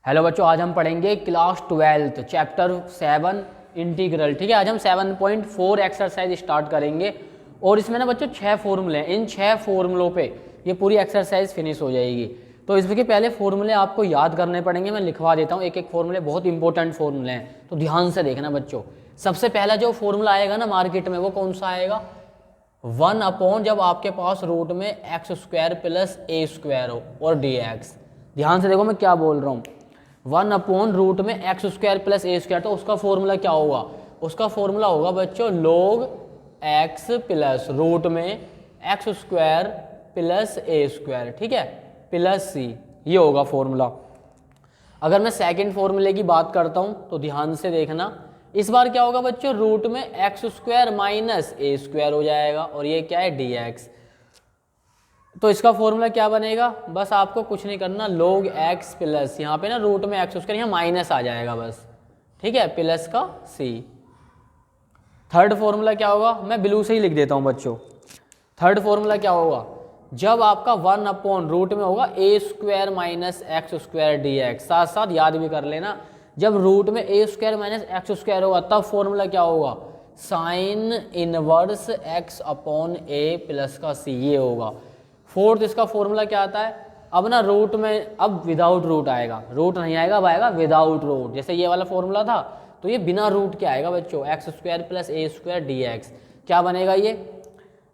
Hello बच्चों, आज हम पढ़ेंगे क्लास 12 चैप्टर 7 इंटीग्रल। ठीक है, आज हम 7.4 एक्सरसाइज स्टार्ट करेंगे और इसमें ना बच्चों 6 फॉर्मूले हैं। इन 6 फॉर्मूलों पे ये पूरी एक्सरसाइज फिनिश हो जाएगी। तो इसके पहले फॉर्मूले आपको याद करने पड़ेंगे। मैं लिखवा देता हूँ एक एक फॉर्मूले, बहुत इंपॉर्टेंट फॉर्मूले हैं, तो ध्यान से देखना बच्चों। सबसे पहला जो फॉर्मूला आएगा ना मार्केट में, वो कौन सा आएगा? 1 जब आपके पास रूट में x² प्लस a² हो और dx। ध्यान से देखो मैं क्या बोल रहा हूँ। 1 रूट में x² प्लस a², तो उसका फॉर्मूला क्या होगा? उसका फॉर्मूला होगा बच्चों log x प्लस रूट में x² प्लस a²। ठीक है, प्लस c, ये होगा फॉर्मूला। अगर मैं सेकंड फॉर्मूले की बात करता हूँ तो ध्यान से देखना, इस बार क्या होगा बच्चों? रूट में x² माइनस a² हो जाएगा और ये क्या है? dx। तो इसका फॉर्मूला क्या बनेगा? बस आपको कुछ नहीं करना, log x प्लस यहाँ पे ना रूट में x², यहाँ माइनस आ जाएगा बस। ठीक है, प्लस का c। थर्ड फॉर्मूला क्या होगा? मैं ब्लू से ही लिख देता हूँ बच्चों। थर्ड फॉर्मूला क्या होगा? जब आपका 1 रूट में होगा a² माइनस x² dx। साथ साथ याद भी कर लेना, जब रूट में a² माइनस x² होगा तब फॉर्मूला क्या होगा? Sine inverse x upon a plus का c, ये होगा। फोर्थ इसका फॉर्मूला क्या आता है? अब ना रूट में अब विदाउट रूट आएगा, रूट नहीं आएगा, अब आएगा विदाउट रूट। जैसे ये वाला फॉर्मूला था तो ये बिना रूट के आएगा बच्चों, x² प्लस a² dx। क्या बनेगा ये?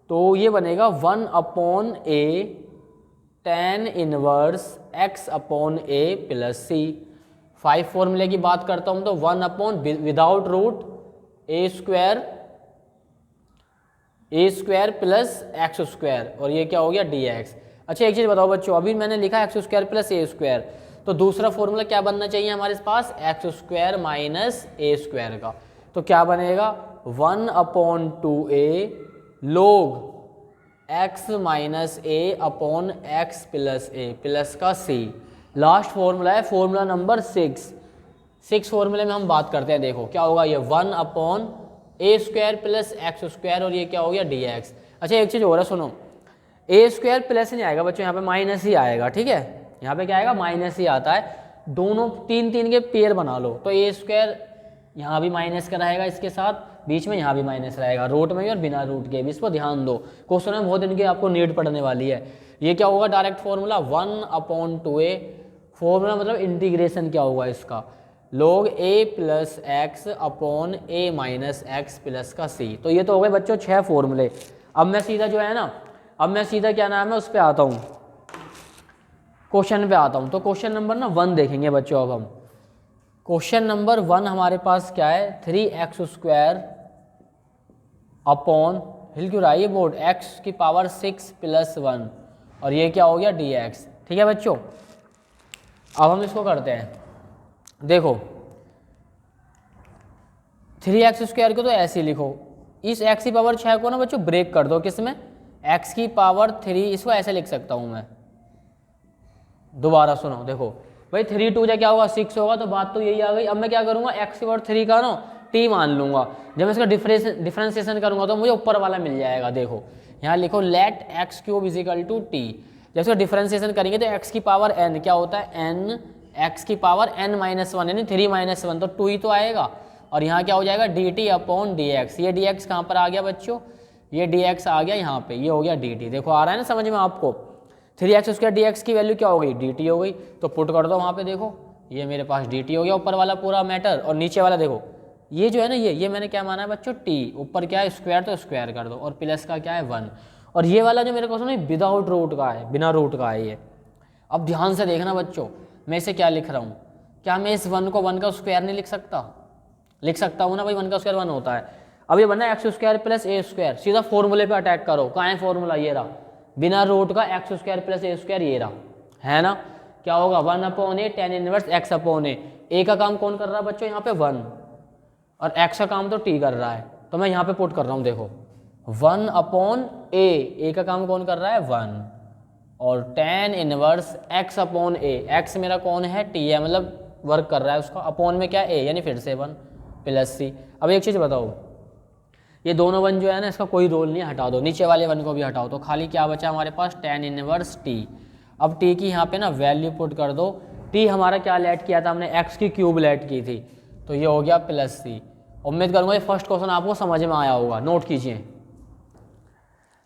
तो ये बनेगा 1/a tan inverse x upon a plus c। 5 फॉर्मूले की बात करता हूँ तो 1 without root a² plus x² और ये क्या हो गया? dx। अच्छा एक चीज़ बताओ बच्चों, अभी मैंने लिखा x² प्लस a², तो दूसरा फॉर्मूला क्या बनना चाहिए हमारे पास? x² माइनस a² का। तो क्या बनेगा? 1/2a log x minus a upon x plus a plus का c। लास्ट फॉर्मूला है फॉर्मूला नंबर 6 फॉर्मूले में हम बात करते हैं। देखो क्या होगा ये? 1/a² प्लस x² और ये क्या हो गया? dx। अच्छा एक चीज़ और है, सुनो, a² प्लस नहीं आएगा बच्चों, यहाँ पे माइनस ही आएगा। ठीक है, यहाँ पे क्या आएगा? माइनस ही आता है। दोनों 3 के पेयर बना लो तो a² यहाँ भी माइनस का रहेगा, इसके साथ बीच में यहाँ भी माइनस रहेगा, रूट में भी और बिना रूट के भी। इस पर ध्यान दो, क्वेश्चन में बहुत इनके आपको नीड पड़ने वाली है। ये क्या होगा? Direct formula 1/2a। फॉर्मूला मतलब इंटीग्रेशन क्या होगा इसका? log a plus x upon a minus x plus का c। तो ये तो हो गए बच्चों 6 फॉर्मूले। अब मैं सीधा जो है ना, अब मैं सीधा क्या नाम है उस पर आता हूँ, क्वेश्चन पे आता हूँ। तो क्वेश्चन नंबर 1 देखेंगे बच्चों। अब हम क्वेश्चन नंबर 1 हमारे पास क्या है? 3x² अपॉन, हिल क्यों रहा है ये बोर्ड, x⁻6 प्लस 1 और ये क्या हो गया? dx। ठीक है बच्चों, अब हम इसको करते हैं। देखो 3x² को तो ऐसे ही लिखो, इस x⁻6 को ना बच्चों ब्रेक कर दो, किसमें? x⁻3। इसको ऐसे लिख सकता हूं मैं, दोबारा सुनो। देखो भाई 3 2 क्या होगा? 6 होगा, तो बात तो यही आ गई। अब मैं क्या करूंगा? x⁻3 का ना t मान लूंगा। जब मैं इसका डिफरेंशिएशन करूंगा तो मुझे ऊपर वाला मिल जाएगा। देखो यहाँ लिखो late x³ is equal to t। जब इसका डिफरेंशिएशन करेंगे तो x⁻n क्या होता है? n x⁻n-1 यानी 3 - 1, तो 2 ही तो आएगा। और यहाँ क्या हो जाएगा? dt upon dx। ये dx कहाँ पर आ गया बच्चों? ये dx आ गया यहाँ पे, ये हो गया dt। देखो आ रहा है ना समझ में आपको? 3x² dx की वैल्यू क्या हो गई? dt हो गई। तो पुट कर दो वहाँ पे। देखो ये मेरे पास dt हो गया, ऊपर वाला पूरा मैटर, और नीचे वाला देखो ये जो है ना, ये मैंने क्या माना है बच्चों? t। ऊपर क्या है? स्क्वायर, तो स्क्वायर कर दो, और प्लस का क्या है? 1। और ये वाला जो मेरे को सुनो विदाउट रूट का है, बिना रूट का है ये। अब ध्यान से देखना बच्चों, मैं इसे क्या लिख रहा हूँ? क्या मैं इस 1 को 1 का स्क्वायर नहीं लिख सकता? लिख सकता हूँ ना भाई, 1 का स्क्वायर 1 होता है। अब ये बनना है x² प्लस a²। सीधा फॉर्मूले पे अटैक करो। कहाँ है फॉर्मूला? ये रहा, बिना रूट का x² प्लस a², ये रहा, है ना? क्या होगा? 1/a tan inverse x upon a का काम कौन कर रहा है बच्चों? यहाँ पे 1, और x का काम तो t कर रहा है, तो मैं यहाँ पे पुट कर रहा हूँ। देखो 1/a का काम कौन कर रहा है? 1, और tan inverse x upon a, x मेरा कौन है? t है, मतलब वर्क कर रहा है उसका, अपॉन में क्या a, यानी फिर से 1 प्लस c। अब एक चीज़ बताओ, ये दोनों 1 जो है ना, इसका कोई रोल नहीं, हटा दो। नीचे वाले 1 को भी हटाओ, तो खाली क्या बचा हमारे पास? tan inverse t। अब t की यहाँ पे ना वैल्यू पुट कर दो, टी हमारा क्या लेट किया था हमने, एक्स की क्यूब लेट की थी, तो ये हो गया प्लस सी। उम्मीद करूँगा ये फर्स्ट क्वेश्चन आपको समझ में आया होगा, नोट कीजिए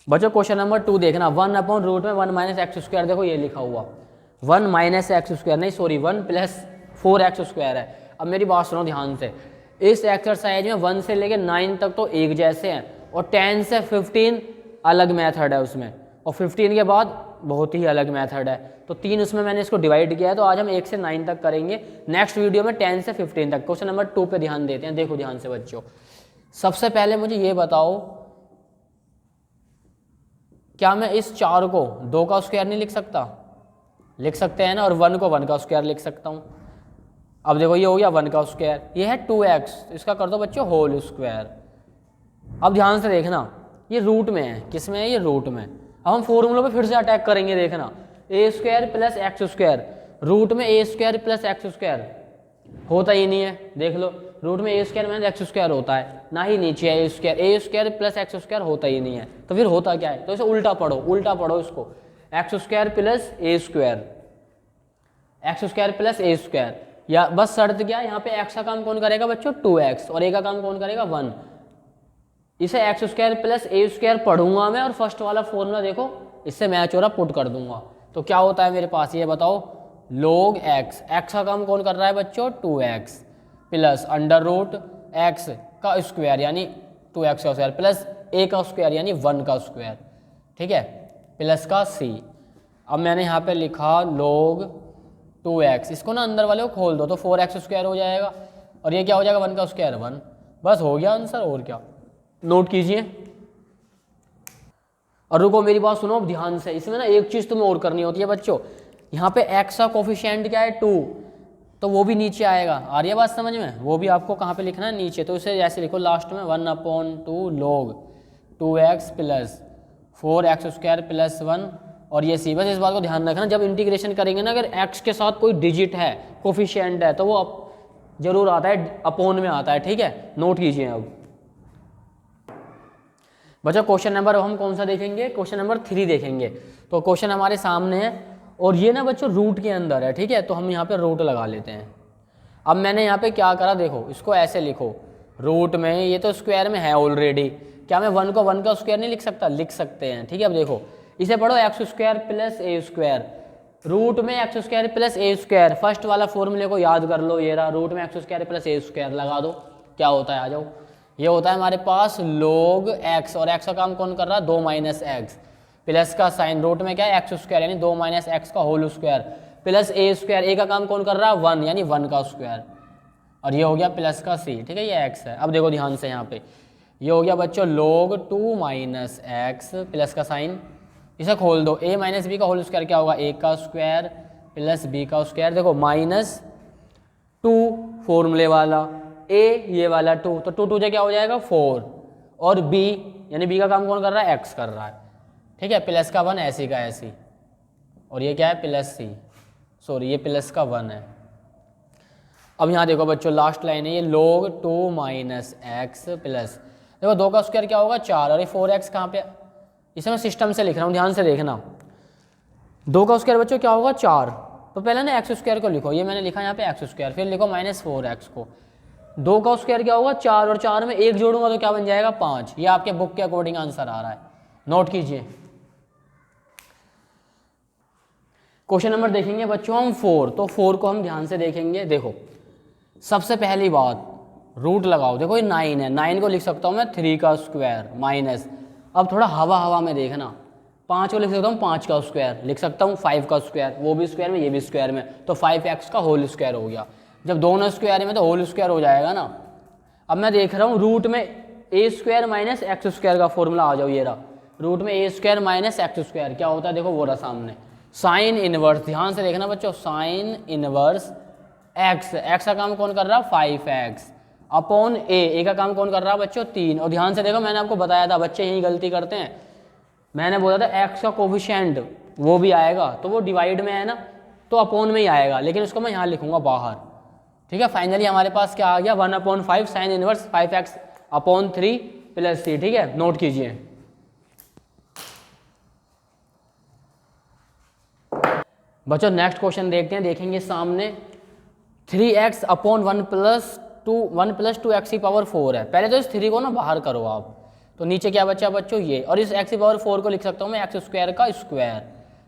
बच्चों। क्वेश्चन नंबर 2 देखना, 1/रूट में 1 माइनस एक्स स्क्वायर, देखो ये लिखा हुआ 1 माइनस एक्स स्क्वायर नहीं सॉरी 1 प्लस 4x स्क्वायर है। अब मेरी बात सुनो ध्यान से, इस एक्सरसाइज में 1 से लेकर 9 तक तो एक जैसे हैं और 10 से 15 अलग मेथड है उसमें, और 15 के बाद बहुत ही अलग मेथड है। तो 3 उसमें मैंने इसको डिवाइड किया है, तो आज हम 1 से 9 तक करेंगे, नेक्स्ट वीडियो में 10 से 15 तक। क्वेश्चन नंबर 2 पे ध्यान देते हैं, देखो ध्यान से बच्चों। सबसे पहले मुझे ये बताओ, क्या मैं इस 4 को 2 का स्क्वायर नहीं लिख सकता? लिख सकते हैं ना, और 1 को 1 का स्क्वायर लिख सकता हूँ। अब देखो ये हो गया 1 का स्क्वायर, ये है 2x, इसका कर दो बच्चों होल स्क्वायर। अब ध्यान से देखना, ये रूट में है, किस में है? ये रूट में। अब हम फॉर्मूलों पे फिर से अटैक करेंगे, देखना A square plus X square, root में A square plus X square होता ही नहीं है, देख लो रूट में A square minus X square होता है, ना ही नीचे है A square plus X square होता ही नहीं है, तो फिर होता क्या है? तो इसे उल्टा पढ़ो इसको, एक्स स्क्वायर प्लस ए स्क्वायर, एक्स स्क्वायर प्लस ए स्क्वायर, या बस शर्त क्या है यहाँ पे, एक्स का काम कौन करेगा बच्चों 2x, और ए का काम कौन करेगा 1। इसे एक्स स्क्वायर प्लस ए स्क्वायर पढ़ूंगा मैं, और फर्स्ट वाला फॉर्मूला देखो इससे मैच हो रहा पुट कर दूंगा, तो क्या होता है मेरे पास, ये बताओ log x, एक्स का काम कौन कर रहा है बच्चों 2x, plus under root x का स्क्वायर यानी 2x का स्क्वायर, प्लस ए का स्क्वायर यानी 1 का स्क्वायर, ठीक है, प्लस का c। अब मैंने यहाँ पे लिखा log 2x, इसको ना अंदर वाले को खोल दो तो 4x स्क्वायर हो जाएगा, और ये क्या हो जाएगा 1 का स्क्वायर 1, बस हो गया आंसर, और क्या। नोट कीजिए और रुको मेरी बात सुनो अब ध्यान से, इसमें ना एक चीज़ तुम्हें और करनी होती है बच्चों, यहाँ पे x का कोफिशिएंट क्या है 2, तो वो भी नीचे आएगा, आ रही है बात समझ में, वो भी आपको कहाँ पे लिखना है नीचे, तो इसे ऐसे लिखो लास्ट में 1/2 log 2x plus 4x square plus 1, और ये सी। बस इस बात को ध्यान रखना, जब इंटीग्रेशन करेंगे ना, अगर x के साथ कोई डिजिट है कोफिशिएंट है तो वो जरूर आता है अपोन में आता है, ठीक है। नोट कीजिए अब बच्चों, क्वेश्चन नंबर हम कौन सा देखेंगे, क्वेश्चन नंबर 3 देखेंगे। तो क्वेश्चन हमारे सामने है और ये ना बच्चों रूट के अंदर है, ठीक है, तो हम यहाँ पे रूट लगा लेते हैं। अब मैंने यहाँ पे क्या करा, देखो इसको ऐसे लिखो, रूट में ये तो स्क्वायर में है ऑलरेडी, क्या मैं 1 को 1 का स्क्वायर नहीं लिख सकता? लिख सकते हैं, ठीक है। अब देखो इसे पढ़ो एक्स स्क्वायर प्लस ए स्क्वायर, रूट में एक्स स्क्वायर प्लस ए स्क्वायर, फर्स्ट वाला फॉर्मूले को याद कर लो, ये रहा रूट में एक्स स्क्वायर प्लस ए स्क्वायर, लगा दो क्या होता है, आ जाओ। ये होता है हमारे पास log x, और x का काम कौन कर रहा है 2 माइनस एक्स, प्लस का साइन रूट में क्या है एक्स स्क्वायर यानी 2 माइनस एक्स का होल स्क्वायर, प्लस ए स्क्वायर, ए का काम कौन कर रहा है 1 यानी 1 का स्क्वायर, और ये हो गया प्लस का c, ठीक है, ये x है। अब देखो ध्यान से यहाँ पे ये हो गया बच्चों log 2 माइनस एक्स प्लस का साइन, इसे खोल दो, a माइनस बी का होल स्क्वायर क्या होगा a का स्क्वायर प्लस b का स्क्वायर, देखो माइनस 2 फॉर्मूले वाला, a ये वाला 2, तो 2 से क्या हो जाएगा 4, और b यानी b का काम कौन कर रहा है x कर रहा है, ठीक है, प्लस का 1 ऐसी का ऐसी, और ये क्या है प्लस c, सॉरी ये प्लस का 1 है। अब यहाँ देखो बच्चों लास्ट लाइन है ये log 2 माइनस एक्स प्लस, देखो 2 का स्क्वायर क्या होगा 4, और ये 4x कहाँ पे, इसे मैं सिस्टम से लिख रहा हूँ, ध्यान से देखना। 2 का स्क्वायर बच्चों क्या होगा 4, तो पहले ना एक्स स्क्वायर को लिखो, ये मैंने लिखा यहाँ पे एक्स स्क्वायर, फिर लिखो माइनस 4x को, 2 का स्क्वायर क्या होगा 4, और 4 में 1 जोड़ूंगा तो क्या बन जाएगा 5, ये आपके बुक के अकॉर्डिंग आंसर आ रहा है। नोट कीजिए क्वेश्चन नंबर देखेंगे बच्चों हम 4, तो 4 को हम ध्यान से देखेंगे। देखो सबसे पहली बात रूट लगाओ, देखो ये 9 है, 9 को लिख सकता हूँ मैं 3 का स्क्वायर माइनस, अब थोड़ा हवा में देखना, 5 को लिख सकता हूँ 5 का स्क्वायर, लिख सकता हूँ 5 का स्क्वायर, वो भी स्क्वायर में ये भी स्क्वायर में, तो 5x का होल स्क्वायर हो गया, जब दोनों स्क्वायर में तो होल स्क्वायर हो जाएगा ना। अब मैं देख रहा हूँ रूट में A square minus X square का फॉर्मूला, आ जाओ ये रहा, रूट में A square minus X square क्या होता है, देखो वो रहा सामने, साइन इनवर्स, ध्यान से देखना बच्चों, साइन इनवर्स एक्स, एक्स का काम कौन कर रहा है 5x अपॉन ए का काम कौन कर रहा है बच्चों 3, और ध्यान से देखो मैंने आपको बताया था बच्चे यही गलती करते हैं, मैंने बोला था एक्स का कोफिशिएंट वो भी आएगा, तो वो डिवाइड में है ना तो अपॉन में ही आएगा, लेकिन उसको मैं यहाँ लिखूंगा बाहर, ठीक है। फाइनली हमारे पास क्या आ गया 1/5 sine inverse 5x upon 3 plus c, ठीक है। नोट कीजिए बच्चों नेक्स्ट क्वेश्चन देखते हैं, देखेंगे सामने 3x अपॉन 1 + 2x⁴ है। पहले तो इस 3 को ना बाहर करो आप, तो नीचे क्या बचा बच्चों ये, और इस x⁴ को लिख सकता हूँ मैं x² का स्क्वायर।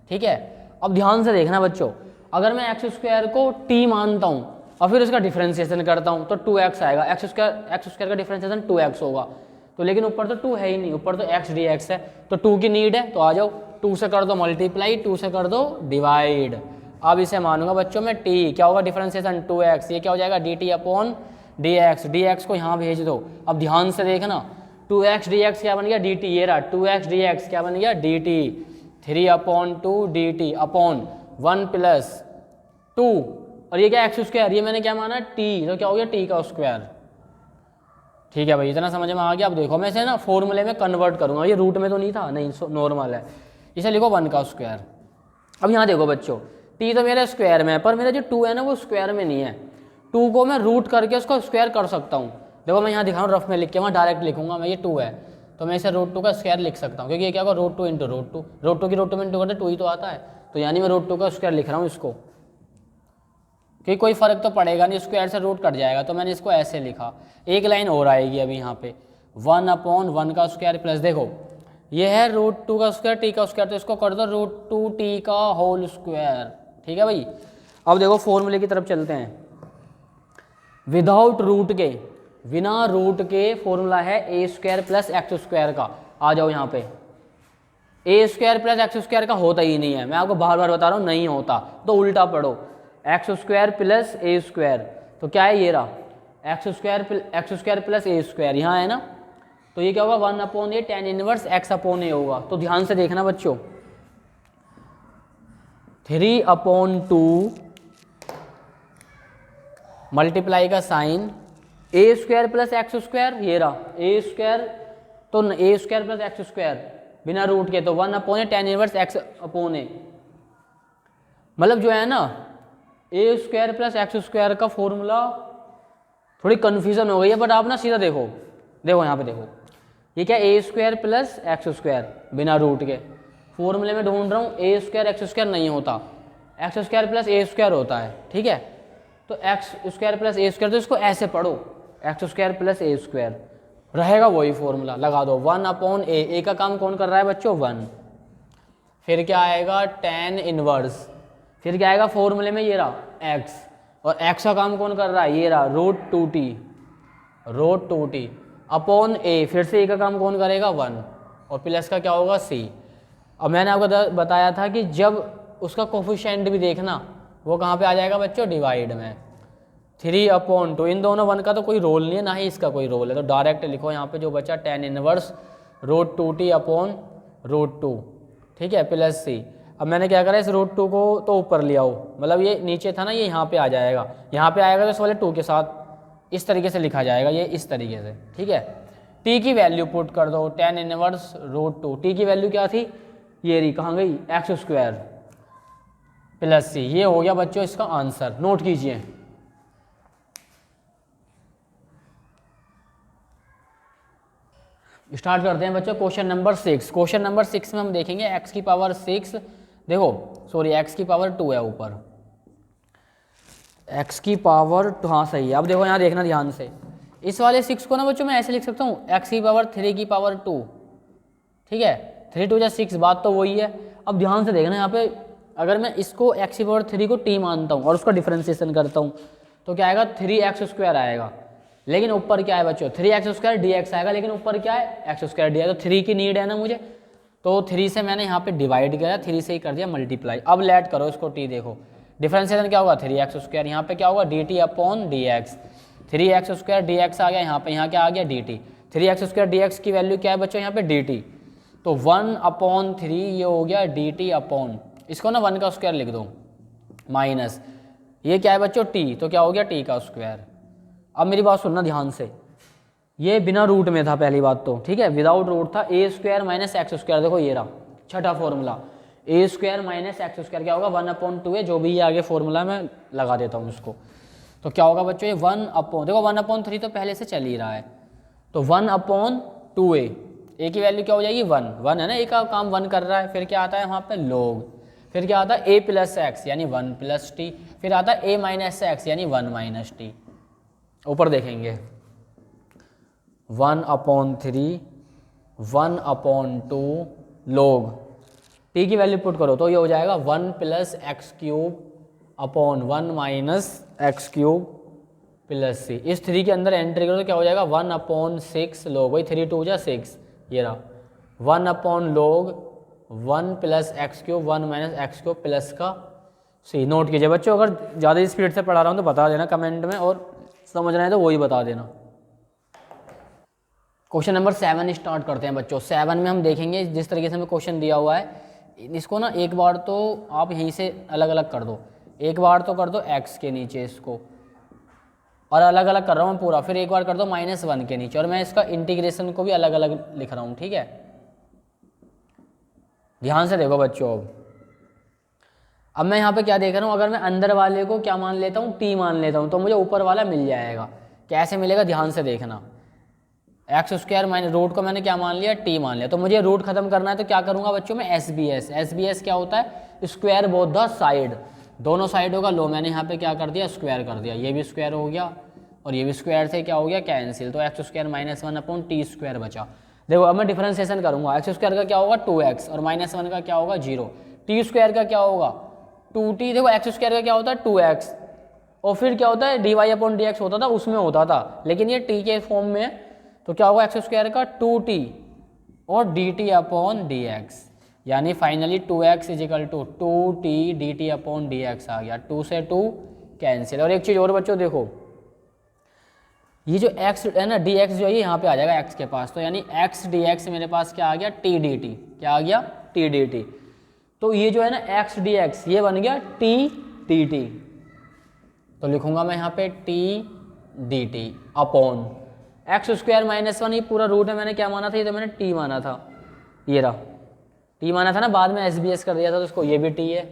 ठीक है, अब ध्यान से देखना बच्चों, अगर मैं x² को t मानता हूँ और फिर उसका डिफ्रेंशिएशन करता हूँ तो 2x आएगा। x² का डिफ्रेंशिएशन 2x होगा, तो लेकिन ऊपर तो 2 है ही नहीं, ऊपर तो x dx है, तो 2 की नीड है, तो आ जाओ 2 से कर दो मल्टीप्लाई, 2 से कर दो डिवाइड। अब इसे मानूंगा बच्चों में t, क्या होगा डिफरेंशिएशन 2x, ये क्या हो जाएगा dt अपॉन dx, dx को यहाँ भेज दो। अब ध्यान से देखना 2x dx क्या बन गया dt, ये रहा 2x dx क्या बन गया dt, 3/2 dt अपॉन 1 + 2, और ये क्या x², ये मैंने क्या माना t, तो क्या हो गया t का स्क्वायर। ठीक है भाई, इतना समझ में आ गया। अब देखो मैं इसे ना फॉर्मूले में कन्वर्ट करूंगा, ये रूट में तो नहीं था, नहीं नॉर्मल है, इसे लिखो 1 का स्क्वायर। अब यहाँ देखो बच्चों, t तो मेरे स्क्वायर में है, पर मेरा जो 2 है ना वो स्क्वायर में नहीं है, 2 को मैं रूट करके उसको स्क्वायर कर सकता हूँ। देखो मैं यहाँ दिखा रहा हूँ रफ में लिख के, वहाँ डायरेक्ट लिखूंगा मैं, ये 2 है तो मैं इसे √2 का स्क्वायर लिख सकता हूँ, क्योंकि ये क्या होगा √2 × √2, √2 की √2 में इंटू करते 2 ही तो आता है, तो यानी मैं √2 का स्क्वायर लिख रहा हूँ इसको, क्योंकि कोई फर्क तो पड़ेगा नहीं, स्क्वायर से रूट कट जाएगा, तो मैंने इसको ऐसे लिखा। एक लाइन और आएगी अभी यहाँ पे 1/1 का स्क्वायर प्लस, देखो ये है √2 का स्क्वायर t का स्क्वायर, तो इसको कर दो √2t का होल स्क्वायर। ठीक है भाई, अब देखो फॉर्मूले की तरफ चलते हैं। विदाउट रूट के, बिना रूट के फॉर्मूला है a² + x² का। आ जाओ यहाँ पे, a² + x² का होता ही नहीं है, मैं आपको बार बार बता रहा हूँ नहीं होता, तो उल्टा पढ़ो x² + a², तो क्या है ये रहा x² + a², यहाँ है ना, तो ये क्या होगा 1/a tan इनवर्स x/a होगा। तो ध्यान से देखना बच्चों, 3/2 मल्टीप्लाई का साइन a² + x², ये रहा a², तो a² + x² बिना रूट के, तो 1/a tan इनवर्स x/a, मतलब जो है ना a² + x² का फॉर्मूला थोड़ी कन्फ्यूजन हो गई है, बट आप ना सीधा देखो, देखो यहाँ पे देखो, ये क्या a² + x² बिना रूट के, फॉर्मूले में ढूंढ रहा हूँ a² x² नहीं होता, x² + a² होता है। ठीक है, तो x² + a², तो इसको ऐसे पढ़ो x² + a², रहेगा वही फॉर्मूला, लगा दो 1/a, a का काम कौन कर रहा है बच्चों 1, फिर क्या आएगा tan इनवर्स, फिर क्या आएगा फॉर्मूले में ये रहा x, और x का काम कौन कर रहा है ये रहा √2t अपॉन a, फिर से a का काम कौन करेगा 1, और प्लस का क्या होगा c। अब मैंने आपको बताया था कि जब उसका कोफिशिएंट भी देखना, वो कहाँ पे आ जाएगा बच्चों डिवाइड में, 3/2, इन दोनों 1 का तो कोई रोल नहीं है, ना ही इसका कोई रोल है, तो डायरेक्ट लिखो यहाँ पे जो बचा tan इनवर्स √2t अपॉन √2। ठीक है, प्लस c। अब मैंने क्या करा, इस √2 को तो ऊपर ले आओ, मतलब ये नीचे था ना, ये यहाँ पे आ जाएगा, यहाँ पे आएगा तो इस वाले 2 के साथ इस तरीके से लिखा जाएगा, ये इस तरीके से। ठीक है, t की वैल्यू पुट कर दो tan इनवर्स √2, t की वैल्यू क्या थी ये रही, कहाँ गई x² + c, ये हो गया बच्चों इसका आंसर, नोट कीजिए। स्टार्ट करते हैं बच्चों क्वेश्चन नंबर 6। क्वेश्चन नंबर 6 में हम देखेंगे x⁻6, देखो सॉरी x⁻2 है ऊपर, x⁻2, हाँ सही है। अब देखो यहाँ देखना ध्यान से, इस वाले 6 को ना बच्चों मैं ऐसे लिख सकता हूँ x⁻3⁻2। ठीक है, 3 × 2 = 6, बात तो वही है। अब ध्यान से देखना यहाँ पे, अगर मैं इसको x⁻3 को t मानता हूँ और उसका डिफरेंशिएशन करता हूँ, तो क्या आएगा 3x² आएगा, लेकिन ऊपर क्या है बच्चों 3x² dx आएगा, लेकिन ऊपर क्या है x² dx, तो 3 की नीड है ना मुझे, तो 3 से मैंने यहाँ पे डिवाइड किया, 3 से ही कर दिया मल्टीप्लाई। अब लेट करो इसको t, देखो डिफरेंशिएशन क्या होगा 3x², यहाँ पे क्या होगा dt upon dx, 3x² dx आ गया यहाँ पे, यहाँ क्या आ गया dt, 3x² dx की वैल्यू क्या है बच्चों यहाँ पे dt, तो 1/3 ये हो गया dt अपॉन, इसको ना 1 का स्क्वायर लिख दो माइनस, ये क्या है बच्चों t, तो क्या हो गया t का स्क्वायर। अब मेरी बात सुनना ध्यान से, ये बिना रूट में था पहली बात तो, ठीक है, विदाउट रूट था, a² - x², देखो ये रहा छठा फॉर्मूला, a² - x² क्या होगा 1/2 है, जो भी ये आगे फॉर्मूला मैं लगा देता हूँ इसको, तो क्या होगा बच्चों ये 1/, देखो 1/3 तो पहले से चल ही रहा है, तो 1/2a, a की वैल्यू क्या हो जाएगी 1 है ना, a का काम 1 कर रहा है, फिर क्या आता है वहाँ पे log, फिर क्या आता है a प्लस एक्स यानी 1 प्लस टी, फिर आता है a माइनस एक्स यानी 1 माइनस टी। ऊपर देखेंगे 1/3 1/2 log टी की वैल्यू पुट करो तो ये हो जाएगा 1 plus X cube upon 1 minus X cube plus C. इस 3 के अंदर एंट्री करो तो क्या हो जाएगा 1/6 log, वही 3 2 जा 6, ये रहा 1/log 1 plus X cube 1 minus X cube plus का सी। नोट कीजिए बच्चों, अगर ज़्यादा स्पीड से पढ़ा रहा हूँ तो बता देना कमेंट में, और समझ रहे हैं तो वही बता देना। क्वेश्चन नंबर 7 स्टार्ट करते हैं बच्चों। 7 में हम देखेंगे जिस तरीके से हमें क्वेश्चन दिया हुआ है, इसको ना एक बार तो आप यहीं से अलग अलग कर दो, एक बार तो कर दो x के नीचे इसको, और अलग अलग कर रहा हूँ पूरा, फिर एक बार कर दो -1 के नीचे, और मैं इसका इंटीग्रेशन को भी अलग अलग लिख रहा हूँ, ठीक है। ध्यान से देखो बच्चों, अब मैं यहाँ पे क्या देख रहा हूँ, अगर मैं अंदर वाले को क्या मान लेता हूँ, t मान लेता हूँ, तो मुझे ऊपर वाला मिल जाएगा। कैसे मिलेगा, ध्यान से देखना। x² माइनस रूट को मैंने क्या मान लिया, t मान लिया, तो मुझे रूट खत्म करना है तो क्या करूँगा बच्चों मैं, SBS क्या होता है, स्क्वायर बोथ द साइड, दोनों साइडों का लो मैंने यहाँ पे क्या कर दिया, स्क्वायर कर दिया, ये भी स्क्वायर हो गया और ये भी स्क्वायर से क्या हो गया, कैंसिल, तो x² माइनस 1/t² बचा। देखो अब मैं डिफरेंशिएशन करूँगा, x² का क्या होगा 2x और -1 का क्या होगा 0, t² का क्या होगा 2t, देखो x² का क्या होता है 2x, और फिर क्या होता है dy/dx होता था, उसमें होता था, लेकिन ये t के फॉर्म में, तो क्या होगा x² का 2t और dt/dx, यानी फाइनली 2x = 2t dt/dx आ गया, 2 से 2 कैंसिल। और एक चीज़ और बच्चों देखो, ये जो x है ना dx जो है यहाँ पे आ जाएगा x के पास, तो यानी x dx मेरे पास क्या आ गया t dt, क्या आ गया t dt, तो ये जो है ना x dx ये बन गया t dt, तो लिखूंगा मैं यहाँ पे t dt upon x² minus 1, ये पूरा रूट है, मैंने क्या माना था, ये तो मैंने t माना था, ये रहा t माना था ना, बाद में SBS कर दिया था तो उसको, ये भी t है।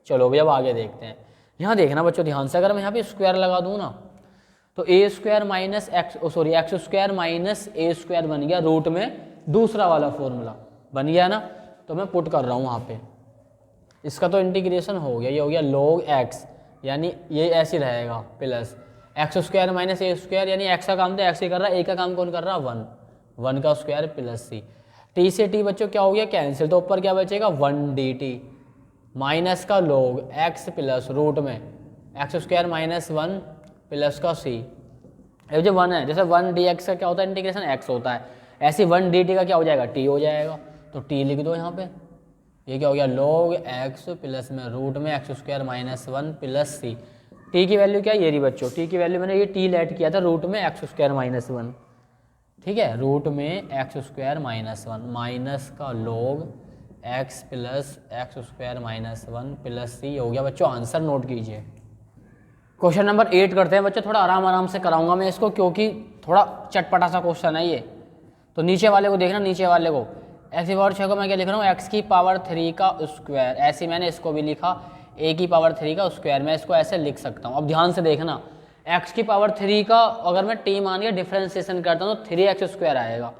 चलो भैया अब आगे देखते हैं। यहाँ देखना बच्चों ध्यान से, अगर मैं यहाँ पे स्क्वायर लगा दूँ ना तो a² minus x² minus a² बन गया, रूट में दूसरा वाला फॉर्मूला बन गया ना, तो मैं पुट कर रहा हूँ वहाँ पे, इसका तो इंटीग्रेशन हो गया, ये हो गया log x, यानी ये ऐसे रहेगा प्लस x² माइनस a² यानी x का काम तो x ही कर रहा है, a का काम कौन कर रहा है 1 का स्क्वायर प्लस c, t से t बच्चों क्या हो गया कैंसिल, तो ऊपर क्या बचेगा 1 dt माइनस का log x प्लस रूट में x² माइनस 1 प्लस का c, ये जो 1 है, जैसे 1 dx का क्या होता है इंटीग्रेशन x होता है, ऐसे 1 dt का क्या हो जाएगा t हो जाएगा, तो t लिख दो यहाँ पे, ये क्या हो गया log x प्लस में रूट में x² minus 1 plus c, t की वैल्यू क्या है ये रही बच्चों, t की वैल्यू मैंने ये t लेट किया था रूट में x² माइनस 1, ठीक है, रूट में x² माइनस 1 माइनस का log x plus x² minus 1 plus c हो गया बच्चों। आंसर नोट कीजिए। क्वेश्चन नंबर 8 करते हैं बच्चों, थोड़ा आराम से कराऊंगा मैं इसको क्योंकि थोड़ा चटपटा सा क्वेश्चन है ये, तो नीचे वाले को देखना, नीचे वाले को x/6 को मैं क्या लिख रहा हूँ x³ का स्क्वायर, ऐसे मैंने इसको भी लिखा a³ का स्क्वायर, मैं इसको ऐसे लिख सकता हूँ। अब ध्यान से देखना, x³ का अगर मैं t मान के डिफ्रेंसिएशन करता हूँ तो 3x² आएगा,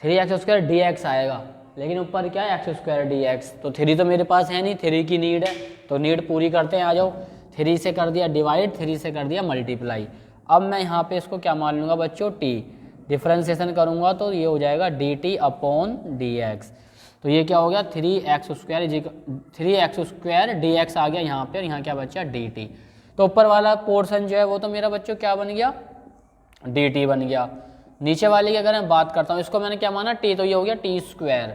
3x² dx आएगा, लेकिन ऊपर क्या है x² dx, तो 3 तो मेरे पास है नहीं, 3 की नीड है, तो नीड पूरी करते हैं, आ जाओ। 3 से कर दिया डिवाइड, 3 से कर दिया मल्टीप्लाई। अब मैं यहाँ पे इसको क्या मान लूँगा बच्चों t, डिफ्रेंसिएशन करूँगा तो ये हो जाएगा dt/dx, तो ये क्या हो गया 3x² dx आ गया यहाँ पे, और यहाँ क्या बचा dt, तो ऊपर वाला पोर्शन जो है वो तो मेरा बच्चों क्या बन गया dt बन गया। नीचे वाले की अगर मैं बात करता हूँ, इसको मैंने क्या माना t, तो ये हो गया t²,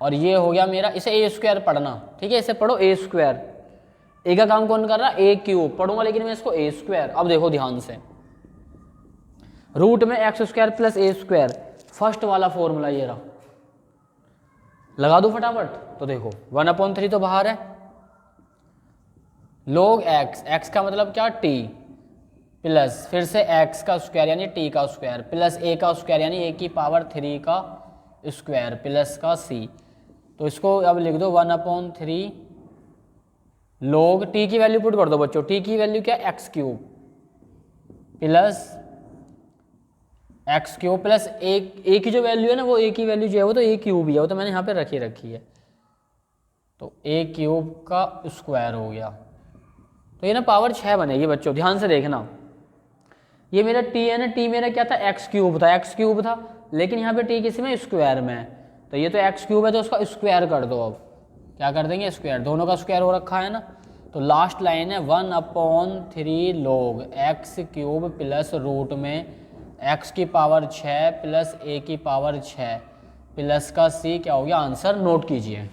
और ये हो गया मेरा, इसे a² पढ़ना, ठीक है, इसे पढ़ो a², a का काम कौन कर रहा है a³ पढ़ूंगा, लेकिन मैं इसको a²। अब देखो ध्यान से, रूट में x² प्लस a², फर्स्ट वाला फॉर्मूला ये रहा, लगा दो फटाफट, तो देखो 1/3 तो बाहर है, log x का मतलब क्या t प्लस फिर से x का स्क्वायर यानी t का स्क्वायर प्लस a का स्क्वायर यानी a³ का स्क्वायर प्लस का c, तो इसको अब लिख दो 1/3 log t की वैल्यू पुट कर दो बच्चों, t की वैल्यू क्या x³ plus x³ plus a की जो वैल्यू है ना, वो a की वैल्यू जो है वो तो a³ ही है, वो तो मैंने यहाँ पे रखी है, तो ए क्यूब का स्क्वायर हो गया। तो ये ना पावर 6 बनेगी बच्चों, ध्यान से देखना। ये मेरा टी है ना, टी मेरा क्या था, एक्स क्यूब था, एक्स क्यूब था, लेकिन यहाँ पे टी किसी में स्क्वायर में है, तो ये तो एक्स क्यूब है तो उसका स्क्वायर कर दो। अब क्या कर देंगे, स्क्वायर, दोनों का स्क्वायर हो रखा है ना। तो लास्ट लाइन है 1/3 log x cube plus root में एक्स की पावर 6 प्लस ए की पावर 6 प्लस का सी, क्या हो गया आंसर, नोट कीजिए।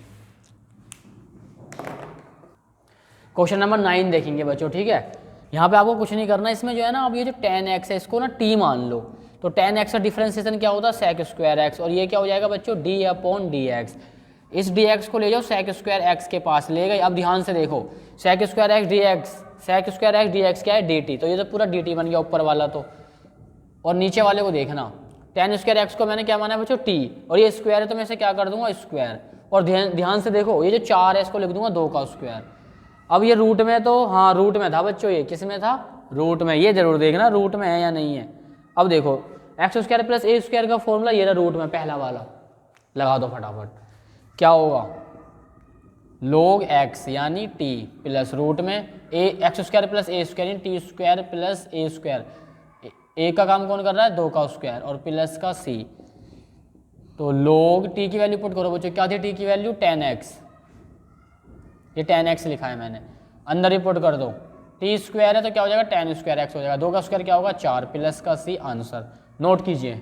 क्वेश्चन नंबर 9 देखेंगे बच्चों, ठीक है। यहाँ पे आपको कुछ नहीं करना, इसमें जो है ना, अब ये जो tan x है इसको ना t मान लो, तो tan x का डिफरेंशिएशन क्या होता है, sec स्क्वायर x, और ये क्या हो जाएगा बच्चों, d/dx। इस dx को ले जाओ sec स्क्वायर x के पास ले गए। अब ध्यान से देखो, sec square x dx, sec square x dx क्या है, dt, तो ये तो पूरा dt बन गया ऊपर वाला तो, और नीचे वाले को देखना, tan स्क्वायर x को मैंने क्या माना है बच्चों, t, और ये स्क्वायर है तो मैं इसे क्या कर दूंगा, स्क्वायर, और ध्यान से देखो ये जो 4 है इसको लिख दूंगा 2 का स्क्वायर। अब ये रूट में, तो हाँ रूट में था बच्चों, ये किस में था, रूट में, ये जरूर देखना रूट में है या नहीं है। अब देखो एक्स स्क्वायर प्लस ए स्क्वायर का फॉर्मूला ये रहा रूट में, पहला वाला लगा दो फटाफट, क्या होगा, log x यानी t प्लस रूट में ए एक्स स्क्वायर प्लस ए स्क्वायर यानी टी स्क्वायर प्लस ए स्क्वायर, ए का काम कौन कर रहा है, 2 का स्क्वायर, और प्लस का c। तो log t की वैल्यू पुट करो बच्चों, क्या थी t की वैल्यू, tan x, ये tan x लिखा है मैंने, अंदर ही पुट कर दो, टी स्क्वायर है तो क्या हो जाएगा, tan स्क्वायर x हो जाएगा, 2 का स्क्वायर क्या होगा 4 प्लस का c, आंसर नोट कीजिए।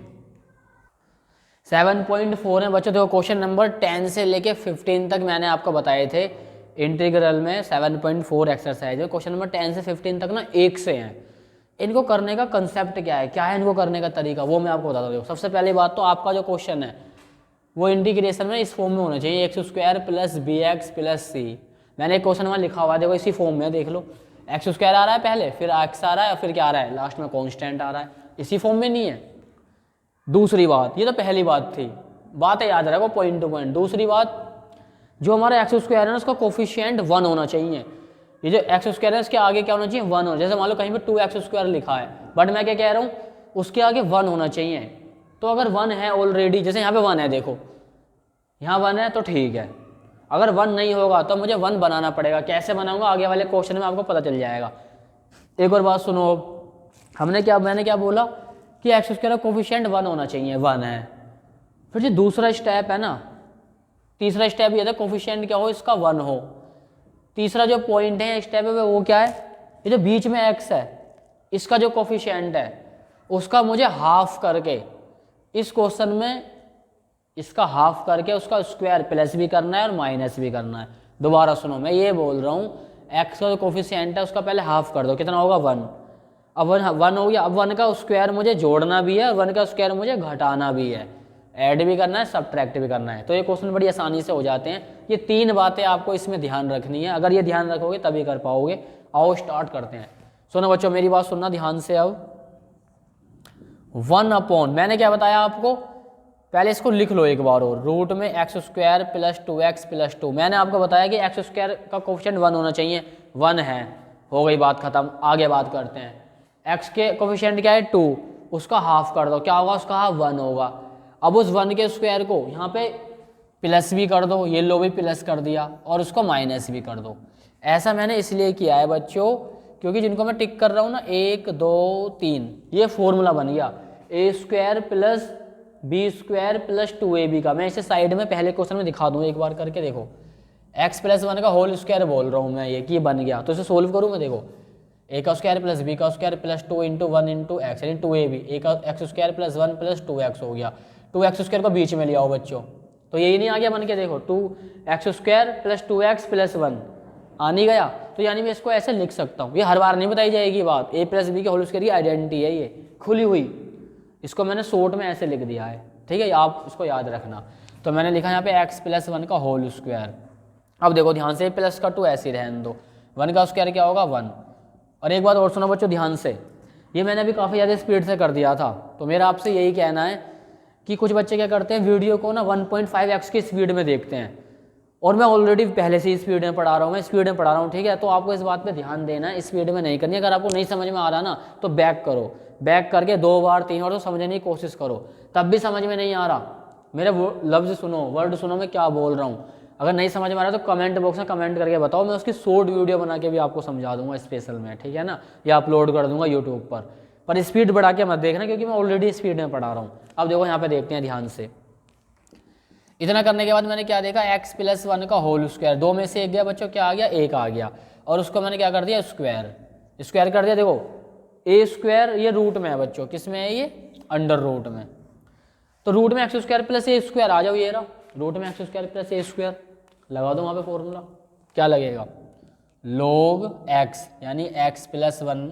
7.4 है बच्चों, देखो क्वेश्चन नंबर 10 से लेके 15 तक मैंने आपको बताए थे इंटीग्रल में। 7.4 एक्सरसाइज है, क्वेश्चन नंबर 10 से 15 तक ना एक से हैं। इनको करने का कंसेप्ट क्या है इनको करने का तरीका, वो मैं आपको बताता हूँ। सबसे पहली बात तो आपका जो क्वेश्चन है वो इंटीग्रेशन में इस फॉर्म में होना चाहिए, X square plus B X plus C. मैंने एक क्वेश्चन वहाँ लिखा हुआ है, देखो इसी फॉर्म में, देख लो, एक्स स्क्वायर आ रहा है पहले, फिर एक्स आ रहा है, और फिर क्या आ रहा है लास्ट में कॉन्स्टेंट आ रहा है, इसी फॉर्म में नहीं है। दूसरी बात, ये तो पहली बात थी, बातें याद रखो पॉइंट टू पॉइंट। दूसरी बात, जो हमारा एक्स स्क्वायर है ना उसका कोफिशिएंट 1 होना चाहिए। ये जो एक्स स्क्वायर है इसके आगे क्या होना चाहिए, 1 हो। जैसे मान लो कहीं पे 2x स्क्वायर लिखा है, बट मैं क्या कह रहा हूँ, उसके आगे 1 होना चाहिए। तो अगर 1 है ऑलरेडी, जैसे यहाँ पे 1 है, देखो यहाँ 1 है तो ठीक है, अगर 1 नहीं होगा तो मुझे 1 बनाना पड़ेगा। कैसे बनाऊंगा आगे वाले क्वेश्चन में आपको पता चल जाएगा। एक और बात सुनो, मैंने क्या बोला कि एक्स स्क्वायर का कोफिशिएंट 1 होना चाहिए, 1 है। फिर जो दूसरा स्टेप है ना, तीसरा स्टेप ये था कोफिशिएंट क्या हो, इसका 1 हो। तीसरा जो पॉइंट है स्टेप है वो क्या है, ये जो बीच में एक्स है इसका जो कोफिशिएंट है उसका मुझे हाफ करके इस क्वेश्चन में इसका हाफ करके उसका स्क्वायर प्लस भी करना है और माइनस भी करना है। दोबारा सुनो, मैं ये बोल रहा हूँ एक्स का जो कोफिशिएंट है उसका पहले हाफ कर दो, कितना होगा 1। अब 1 हो गया, अब 1 का स्क्वायर मुझे जोड़ना भी है, 1 का स्क्वायर मुझे घटाना भी है, ऐड भी करना है, सब्ट्रैक्ट भी करना है। तो ये क्वेश्चन बड़ी आसानी से हो जाते हैं। ये 3 बातें आपको इसमें ध्यान रखनी है, अगर ये ध्यान रखोगे तभी कर पाओगे। आओ स्टार्ट करते हैं। सुनो बच्चों, मेरी बात सुनना ध्यान से। अब 1/, मैंने क्या बताया आपको, पहले इसको लिख लो एक बार और, रूट में x square plus 2x plus 2। मैंने आपको बताया कि एक्स स्क्वायर का कोफिशिएंट 1 होना चाहिए, 1 है, हो गई बात खत्म। आगे बात करते हैं, एक्स के कोफिशिएंट क्या है 2, उसका हाफ कर दो, क्या होगा उसका हाफ 1 होगा। अब उस 1 के स्क्वायर को यहाँ पे प्लस भी कर दो, ये लो भी प्लस कर दिया, और उसको माइनस भी कर दो। ऐसा मैंने इसलिए किया है बच्चों क्योंकि जिनको मैं टिक कर रहा हूँ ना 1 2 3, ये फॉर्मूला बन गया A square plus B square plus 2ab का। मैं इसे साइड में पहले क्वेश्चन में दिखा दूँ एक बार करके, देखो x प्लस 1 का होल स्क्वायर बोल रहा हूँ मैं, ये कि बन गया। तो इसे सोल्व करूँ मैं, देखो a का स्क्वायर प्लस b का स्क्वायर प्लस 2 × 1 × x यानी 2ab, a का x square plus 1 plus 2x हो गया। 2x स्क्वायर को बीच में लिया हो बच्चों, तो यही नहीं आ गया बन के, देखो 2x square plus 2x plus 1 आ नहीं गया। तो यानी मैं इसको ऐसे लिख सकता हूँ, ये हर बार नहीं बताई जाएगी बात, a प्लस बी के होल स्क्वायर की आइडेंटिटी है ये खुली हुई, इसको मैंने शॉर्ट में ऐसे लिख दिया है, ठीक है, आप इसको याद रखना। तो मैंने लिखा यहाँ पे x प्लस 1 का होल स्क्वायर। अब देखो ध्यान से, प्लस का 2 ऐसे ही रहने दो, 1 का स्क्वायर क्या होगा 1। और एक बात और सुनो बच्चों ध्यान से, ये मैंने अभी काफ़ी ज़्यादा स्पीड से कर दिया था, तो मेरा आपसे यही कहना है कि कुछ बच्चे क्या करते हैं, वीडियो को ना 1.5x की स्पीड में देखते हैं, और मैं ऑलरेडी पहले से ही स्पीड में पढ़ा रहा हूँ, मैं स्पीड में पढ़ा रहा हूँ, ठीक है। तो आपको इस बात पे ध्यान देना है, स्पीड में नहीं करनी। अगर आपको नहीं समझ में आ रहा ना तो बैक करो, बैक करके 2 बार 3 बार तो समझने की कोशिश करो, तब भी समझ में नहीं आ रहा, मेरे लफ्ज़ सुनो, वर्ड सुनो मैं क्या बोल रहा हूँ। अगर नहीं समझ में आ रहा तो कमेंट बॉक्स में कमेंट करके बताओ, मैं उसकी शॉर्ट वीडियो बना के भी आपको समझा दूंगा स्पेशल में, ठीक है ना, या अपलोड कर दूंगा यूट्यूब पर स्पीड बढ़ा के मत देखना क्योंकि मैं ऑलरेडी स्पीड में पढ़ा रहा हूँ। अब देखो यहाँ पे देखते हैं ध्यान से। इतना करने के बाद मैंने क्या देखा, x + 1 का होल स्क्वायर, 2 में से 1 गया बच्चों, क्या आ गया, 1 आ गया, और उसको मैंने क्या कर दिया, स्क्वायर कर दिया। देखो a² ये रूट में है बच्चों, किस में है ये, अंडर रूट में, तो रूट में x² + a² आ जाओ, ये रहा रूट में x² + a², लगा दो वहाँ पे फॉर्मूला, क्या लगेगा, log x यानी x + 1,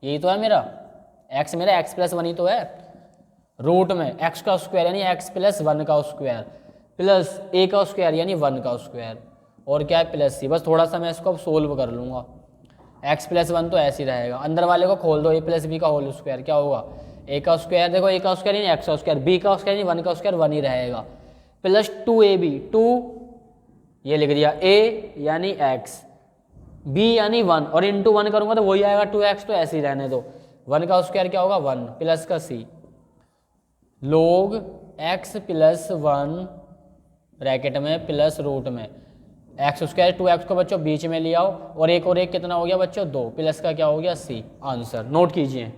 यही तो है मेरा x, मेरा x + 1 ही तो है, रूट में x का स्क्वायर यानी x + 1 का स्क्वायर प्लस a का स्क्वायर यानी 1 का स्क्वायर, और क्या है प्लस c। बस थोड़ा सा मैं इसको अब सोल्व कर लूँगा, x + 1 तो ऐसे ही रहेगा, अंदर वाले को खोल दो, a + b का होल स्क्वायर क्या होगा, a का स्क्वायर, देखो a का स्क्वायर यानी x का स्क्वायर, b का स्क्वायर यानी 1 का स्क्वायर 1 ही रहेगा, प्लस 2ab, 2 ये लिख दिया, a यानी x, b यानी 1 और इंटू 1 करूँगा तो वही आएगा 2x, तो ऐसे ही रहने दो, 1 का स्क्वायर क्या होगा 1 प्लस का c, log x + 1 ब्रैकेट में प्लस रूट में x², 2x को बच्चों बीच में ले आओ, और एक कितना हो गया बच्चों 2, प्लस का क्या हो गया c, आंसर नोट कीजिए।